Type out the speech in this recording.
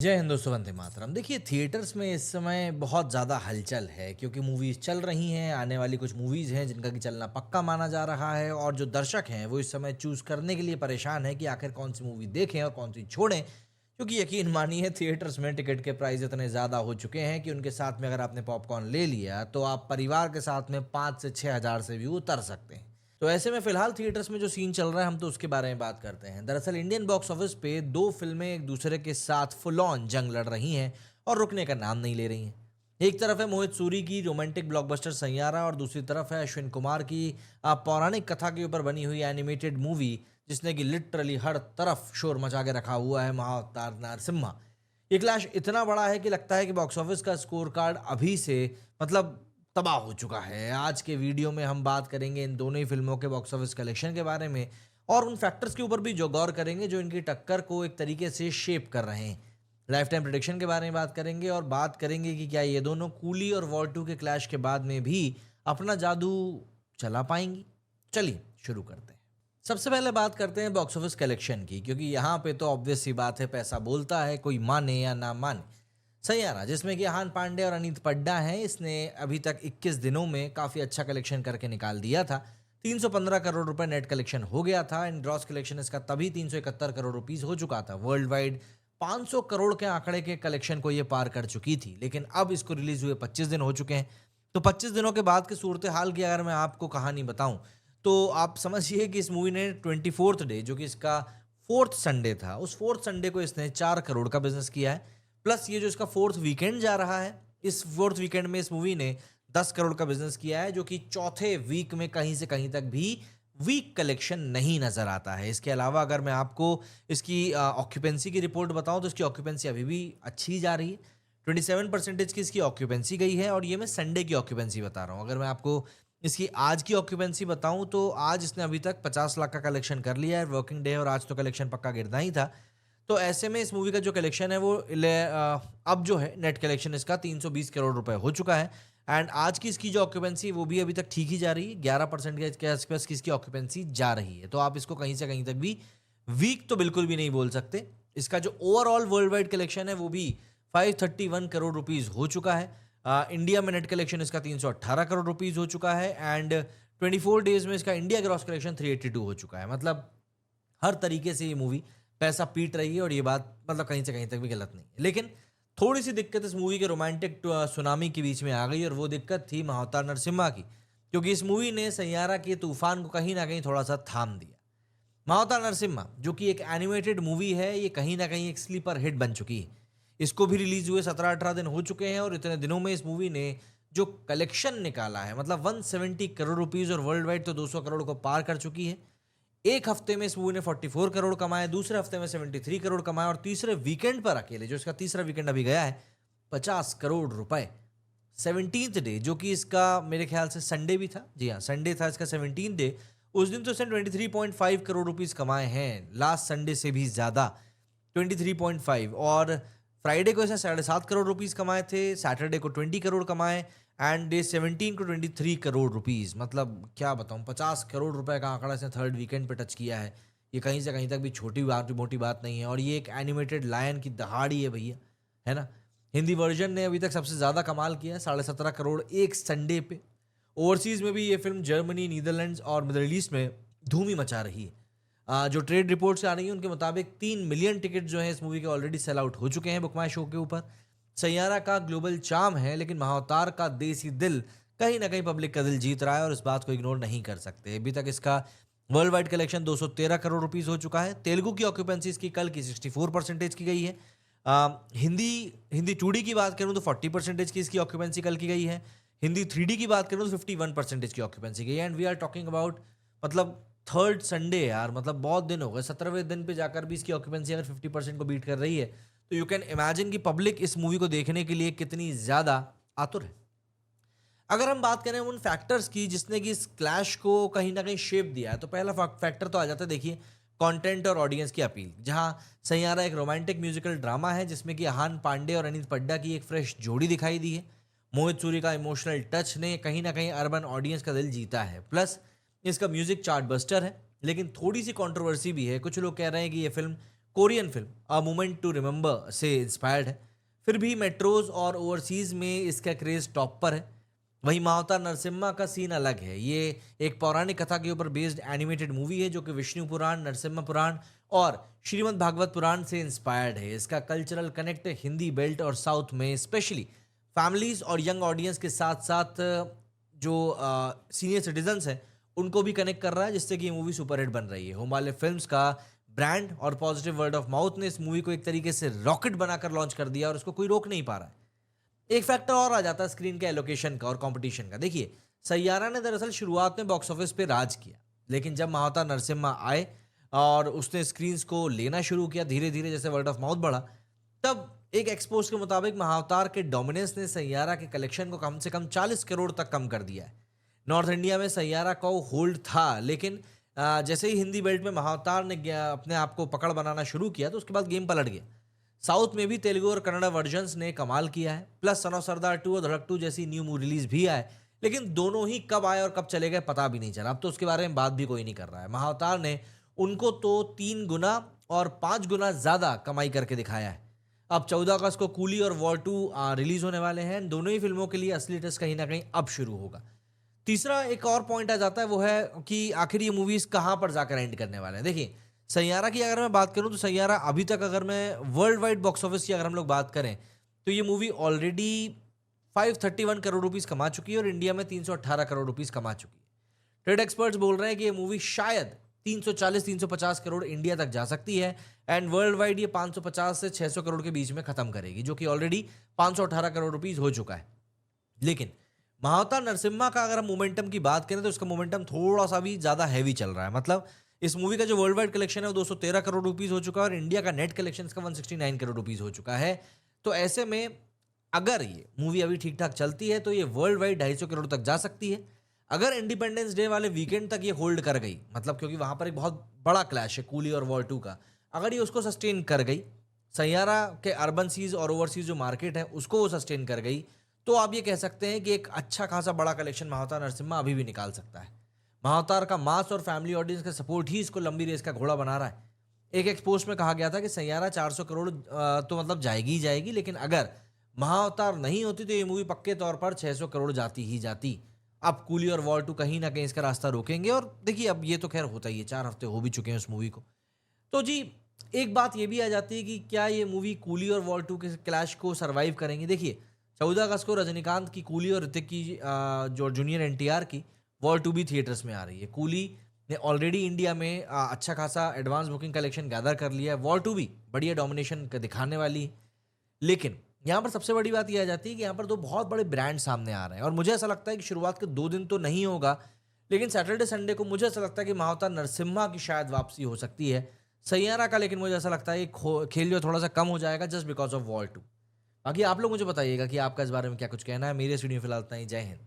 जय हिंद दोस्तों, वंदे मातरम। देखिए, थिएटर्स में इस समय बहुत ज़्यादा हलचल है क्योंकि मूवीज़ चल रही हैं। आने वाली कुछ मूवीज़ हैं जिनका कि चलना पक्का माना जा रहा है और जो दर्शक हैं वो इस समय चूज़ करने के लिए परेशान हैं कि आखिर कौन सी मूवी देखें और कौन सी छोड़ें। क्योंकि यकीन मानिए, थिएटर्स में टिकट के प्राइस इतने ज़्यादा हो चुके हैं कि उनके साथ में अगर आपने पॉपकॉर्न ले लिया तो आप परिवार के साथ में 5 से 6 हज़ार से भी उतर सकते हैं। तो ऐसे में फिलहाल थिएटर्स में जो सीन चल रहा है, हम तो उसके बारे में बात करते हैं। दरअसल इंडियन बॉक्स ऑफिस पे दो फिल्में एक दूसरे के साथ फुल ऑन जंग लड़ रही हैं और रुकने का नाम नहीं ले रही हैं। एक तरफ है मोहित सूरी की रोमांटिक ब्लॉकबस्टर सैयारा और दूसरी तरफ है अश्विन कुमार की पौराणिक कथा के ऊपर बनी हुई एनिमेटेड मूवी, जिसने कि लिटरली हर तरफ शोर मचा के रखा हुआ है, महाअवतार नरसिम्हा। ये क्लैश इतना बड़ा है कि लगता है कि बॉक्स ऑफिस का स्कोर कार्ड अभी से मतलब तबाह हो चुका है। आज के वीडियो में हम बात करेंगे इन दोनों ही फिल्मों के बॉक्स ऑफिस कलेक्शन के बारे में और उन फैक्टर्स के ऊपर भी जो गौर करेंगे जो इनकी टक्कर को एक तरीके से शेप कर रहे हैं। लाइफ टाइम प्रेडिक्शन के बारे में बात करेंगे और बात करेंगे कि क्या ये दोनों कूली और वॉर 2 के क्लैश के बाद में भी अपना जादू चला पाएंगी। चलिए शुरू करते हैं। सबसे पहले बात करते हैं बॉक्स ऑफिस कलेक्शन की, क्योंकि यहाँ पे तो ऑब्वियस सी बात है, पैसा बोलता है, कोई माने या ना माने। सैयारा, जिसमें कि अहान पांडे और अनीत पड्डा हैं, इसने अभी तक 21 दिनों में काफ़ी अच्छा कलेक्शन करके निकाल दिया था। 315 करोड़ रुपए नेट कलेक्शन हो गया था एंड ग्रॉस कलेक्शन इसका तभी 371 करोड़ रुपीस हो चुका था। वर्ल्ड वाइड 500 करोड़ के आंकड़े के कलेक्शन को ये पार कर चुकी थी, लेकिन अब इसको रिलीज हुए 25 दिन हो चुके हैं। तो 25 दिनों के बाद की सूरत हाल की अगर मैं आपको कहानी बताऊं तो आप समझिए कि इस मूवी ने 24th डे, जो कि इसका फोर्थ संडे था, उस फोर्थ संडे को इसने 4 करोड़ का बिजनेस किया है। प्लस ये जो इसका फोर्थ वीकेंड जा रहा है, इस फोर्थ वीकेंड में इस मूवी ने 10 करोड़ का बिजनेस किया है, जो कि चौथे वीक में कहीं से कहीं तक भी वीक कलेक्शन नहीं नजर आता है। इसके अलावा अगर मैं आपको इसकी ऑक्यूपेंसी की रिपोर्ट बताऊं तो इसकी ऑक्यूपेंसी अभी भी अच्छी जा रही है। 27% की इसकी ऑक्यूपेंसी गई है और ये मैं संडे की ऑक्यूपेंसी बता रहा हूँ। अगर मैं आपको इसकी आज की ऑक्यूपेंसी बताऊं तो आज इसने अभी तक 50 लाख का कलेक्शन कर लिया है। वर्किंग डे और आज तो कलेक्शन पक्का गिरना ही था। तो ऐसे में इस मूवी का जो कलेक्शन है वो अब जो है नेट कलेक्शन इसका 320 करोड़ रुपए हो चुका है एंड आज की इसकी जो ऑक्यूपेंसी वो भी अभी तक ठीक ही जा रही है। 11% के आसपास की इसकी ऑक्यूपेंसी जा रही है। तो आप इसको कहीं से कहीं तक भी वीक तो बिल्कुल भी नहीं बोल सकते। इसका जो ओवरऑल वर्ल्ड वाइड कलेक्शन है वो भी 531 करोड़ रुपीज हो चुका है। इंडिया में नेट कलेक्शन इसका 318 करोड़ रुपीज हो चुका है एंड 24 डेज में इसका इंडिया ग्रॉस कलेक्शन 382 हो चुका है। मतलब हर तरीके से ये मूवी पैसा पीट रही है और ये बात मतलब कहीं से कहीं तक भी गलत नहीं है। लेकिन थोड़ी सी दिक्कत इस मूवी के रोमांटिक सुनामी के बीच में आ गई और वो दिक्कत थी महाअवतार नरसिम्हा की, क्योंकि इस मूवी ने सैयारा के तूफान को कहीं ना कहीं थोड़ा सा थाम दिया। महाअवतार नरसिम्हा जो कि एक एनिमेटेड मूवी है, ये कहीं ना कहीं एक स्लीपर हिट बन चुकी है। इसको भी रिलीज हुए 17-18 दिन हो चुके हैं और इतने दिनों में इस मूवी ने जो कलेक्शन निकाला है मतलब 170 करोड़ रुपीज और वर्ल्ड वाइड तो 200 करोड़ को पार कर चुकी है। एक हफ्ते में इस मूवी ने 44 करोड़ कमाए, दूसरे हफ्ते में 73 करोड़ कमाए और तीसरे वीकेंड पर अकेले, जो इसका तीसरा वीकेंड अभी गया है, 50 करोड़ रुपए। 17th डे, जो कि इसका मेरे ख्याल से संडे भी था, जी हाँ संडे था इसका 17th डे, उस दिन तो इसने 23.5 करोड़ रुपीस कमाए हैं, लास्ट संडे से भी ज्यादा 23.5। और फ्राइडे को इसने 7.5 करोड़ रुपीस कमाए थे, सैटरडे को 20 करोड़ कमाए एंड डे 17 को 23 करोड़ रुपीस। मतलब क्या बताऊं, 50 करोड़ रुपए का आंकड़ा इसने थर्ड वीकेंड पे टच किया है। ये कहीं से कहीं तक भी छोटी बात मोटी बात नहीं है और ये एक एनिमेटेड लायन की दहाड़ी है भैया, है ना। हिंदी वर्जन ने अभी तक सबसे ज़्यादा कमाल किया है, 17.5 करोड़ एक संडे पे। ओवरसीज़ में भी ये फिल्म जर्मनी, नीदरलैंड्स और मिडल ईस्ट में धूम ही मचा रही है। जो ट्रेड रिपोर्ट्स आ रही हैं उनके मुताबिक 3 मिलियन टिकट जो है इस मूवी के ऑलरेडी सेल आउट हो चुके हैं बुक माई शो के ऊपर। सैयारा का ग्लोबल चार्म है, लेकिन महाअवतार का देसी दिल कहीं ना कहीं पब्लिक का दिल जीत रहा है और इस बात को इग्नोर नहीं कर सकते। अभी तक इसका world wide collection 213 crore rupees हो चुका है। तेलुगु की ऑक्यूपेंसी इसकी कल की 64% की गई है। हिंदी हिंदी 2D की बात करूं तो 40% की इसकी ऑक्यूपेंसी कल की गई है। हिंदी 3D की बात करूं तो 51% की ऑक्यूपेंसी गई है and we are talking about मतलब थर्ड संडे यार, मतलब बहुत दिन हो गए, 17वें दिन पे जाकर भी इसकी ऑक्यूपेंसी अगर 50% को बीट कर रही है तो यू कैन इमेजिन कि पब्लिक इस मूवी को देखने के लिए कितनी ज्यादा आतुर है। अगर हम बात करें उन फैक्टर्स की जिसने कि इस क्लैश को कहीं ना कहीं शेप दिया है, तो पहला फैक्टर तो आ जाता है, देखिए, कंटेंट और ऑडियंस की अपील। जहां सैयारा एक रोमांटिक म्यूजिकल ड्रामा है जिसमें कि अहान पांडे और अनीत पड्डा की एक फ्रेश जोड़ी दिखाई दी है। मोहित सूरी का इमोशनल टच ने कहीं ना कहीं अर्बन ऑडियंस का दिल जीता है। प्लस इसका म्यूजिक चार्ट बस्टर है, लेकिन थोड़ी सी कंट्रोवर्सी भी है। कुछ लोग कह रहे हैं कि ये film Korean film a moment to remember से इंस्पायर्ड है। फिर भी मेट्रोज और ओवरसीज में इसका क्रेज टॉप पर है। वहीं महाअवतार नरसिम्हा का सीन अलग है। ये एक पौराणिक कथा के ऊपर बेस्ड एनिमेटेड मूवी है जो कि विष्णु पुराण, नरसिम्हा पुराण और श्रीमद् भागवत पुराण से इंस्पायर्ड है। इसका कल्चरल कनेक्ट हिंदी बेल्ट और साउथ में स्पेशली फैमिलीज और यंग ऑडियंस के साथ साथ जो सीनियर सिटीजन्स हैं उनको भी कनेक्ट कर रहा है, जिससे कि ये मूवी सुपरहिट बन रही है। होमाले फिल्म्स का ब्रांड और पॉजिटिव वर्ड ऑफ माउथ ने इस मूवी को एक तरीके से रॉकेट बनाकर लॉन्च कर दिया और उसको कोई रोक नहीं पा रहा है। एक फैक्टर और आ जाता है स्क्रीन के एलोकेशन का और कंपटीशन का। देखिए, सैयारा ने दरअसल शुरुआत में बॉक्स ऑफिस पे राज किया, लेकिन जब महाअवतार नरसिम्हा आए और उसने स्क्रीन्स को लेना शुरू किया धीरे धीरे, जैसे वर्ड ऑफ माउथ बढ़ा, तब एक एक्सपोज के मुताबिक महाअवतार के डोमिनेंस ने सैयारा के कलेक्शन को कम से कम 40 करोड़ तक कम कर दिया है। नॉर्थ इंडिया में सैयारा का होल्ड था, लेकिन जैसे ही हिंदी बेल्ट में महाअवतार ने अपने आप को पकड़ बनाना शुरू किया तो उसके बाद गेम पलट गया। साउथ में भी तेलुगु और कन्नड़ा वर्जन्स ने कमाल किया है, प्लस सन ऑफ सरदार 2 और धड़क 2 जैसी न्यू रिलीज भी आए, लेकिन दोनों ही कब आए और कब चले गए पता भी नहीं चला। अब तो उसके बारे में बात भी कोई नहीं कर रहा है। महाअवतार ने उनको तो 3 गुना और 5 गुना ज्यादा कमाई करके दिखाया है। अब 14 अगस्त को कूली और वॉर 2 रिलीज होने वाले हैं। दोनों ही फिल्मों के लिए असली टेस्ट कहीं ना कहीं अब शुरू होगा। तीसरा एक और पॉइंट आ जाता है, वो है कि आखिर ये मूवीज कहाँ पर जाकर एंड करने वाले हैं। देखिए, सैयारा की अगर मैं बात करूं तो सैयारा अभी तक, अगर मैं वर्ल्ड वाइड बॉक्स ऑफिस की अगर हम लोग बात करें, तो ये मूवी ऑलरेडी 531 करोड़ रुपीस कमा चुकी है और इंडिया में 318 करोड़ रुपीस कमा चुकी है। ट्रेड एक्सपर्ट्स बोल रहे हैं कि ये मूवी शायद 340-350 करोड़ इंडिया तक जा सकती है एंड वर्ल्ड वाइड ये 550 से 600 करोड़ के बीच में खत्म करेगी, जो कि ऑलरेडी 518 करोड़ रुपीस हो चुका है। लेकिन महाअवतार नरसिम्हा का अगर हम मोमेंटम की बात करें तो उसका मोमेंटम थोड़ा सा भी ज्यादा हैवी चल रहा है। मतलब इस मूवी का जो वर्ल्ड वाइड कलेक्शन है वो 213 करोड़ रुपीस हो चुका है और इंडिया का नेट कलेक्शन का 169 करोड़ रुपीस हो चुका है। तो ऐसे में अगर ये मूवी अभी ठीक ठाक चलती है तो ये वर्ल्ड वाइड 250 करोड़ तक जा सकती है। अगर इंडिपेंडेंस डे वाले वीकेंड तक ये होल्ड कर गई, मतलब क्योंकि वहां पर एक बहुत बड़ा क्लैश है कूली और वॉर 2 का, अगर ये उसको सस्टेन कर गई, सैयारा के अर्बन सीज और ओवरसीज जो मार्केट है उसको वो सस्टेन कर गई, तो आप ये कह सकते हैं कि एक अच्छा खासा बड़ा कलेक्शन महाअवतार नरसिम्हा अभी भी निकाल सकता है। महाअवतार का मास और फैमिली ऑडियंस का सपोर्ट ही इसको लंबी रेस का घोड़ा बना रहा है। एक एक्सपोस्ट में कहा गया था कि सैयारा 400 करोड़ तो मतलब जाएगी ही जाएगी, लेकिन अगर महाअवतार नहीं होती तो ये मूवी पक्के तौर पर 600 करोड़ जाती ही जाती। अब कूली और वॉर 2 कहीं ना कहीं इसका रास्ता रोकेंगे और देखिए, अब ये तो खैर होता ही है, 4 हफ्ते हो भी चुके हैं उस मूवी को। तो जी, एक बात ये भी आ जाती है कि क्या ये मूवी कूली और वॉर 2 के क्लैश को सर्वाइव करेंगे। देखिए, 14 अगस्त को रजनीकांत की कूली और ऋतिक की जो जूनियर एनटीआर की वॉर 2 भी थिएटर्स में आ रही है। कूली ने ऑलरेडी इंडिया में अच्छा खासा एडवांस बुकिंग कलेक्शन गैदर कर लिया है, वॉर 2 भी बढ़िया डोमिनेशन दिखाने वाली है। लेकिन यहाँ पर सबसे बड़ी बात यह आ जाती है कि यहाँ पर 2 बहुत बड़े ब्रांड सामने आ रहे हैं और मुझे ऐसा लगता है कि शुरुआत के 2 दिन तो नहीं होगा, लेकिन सैटरडे संडे को मुझे ऐसा लगता है कि महाअवतार नरसिम्हा की शायद वापसी हो सकती है। सैयारा का लेकिन मुझे ऐसा लगता है कि खेल जो थोड़ा सा कम हो जाएगा जस्ट बिकॉज ऑफ वॉर 2। बाकी आप लोग मुझे बताइएगा कि आपका इस बारे में क्या कुछ कहना है। मेरे इस वीडियो में फिलहाल इतना ही। जय हिंद।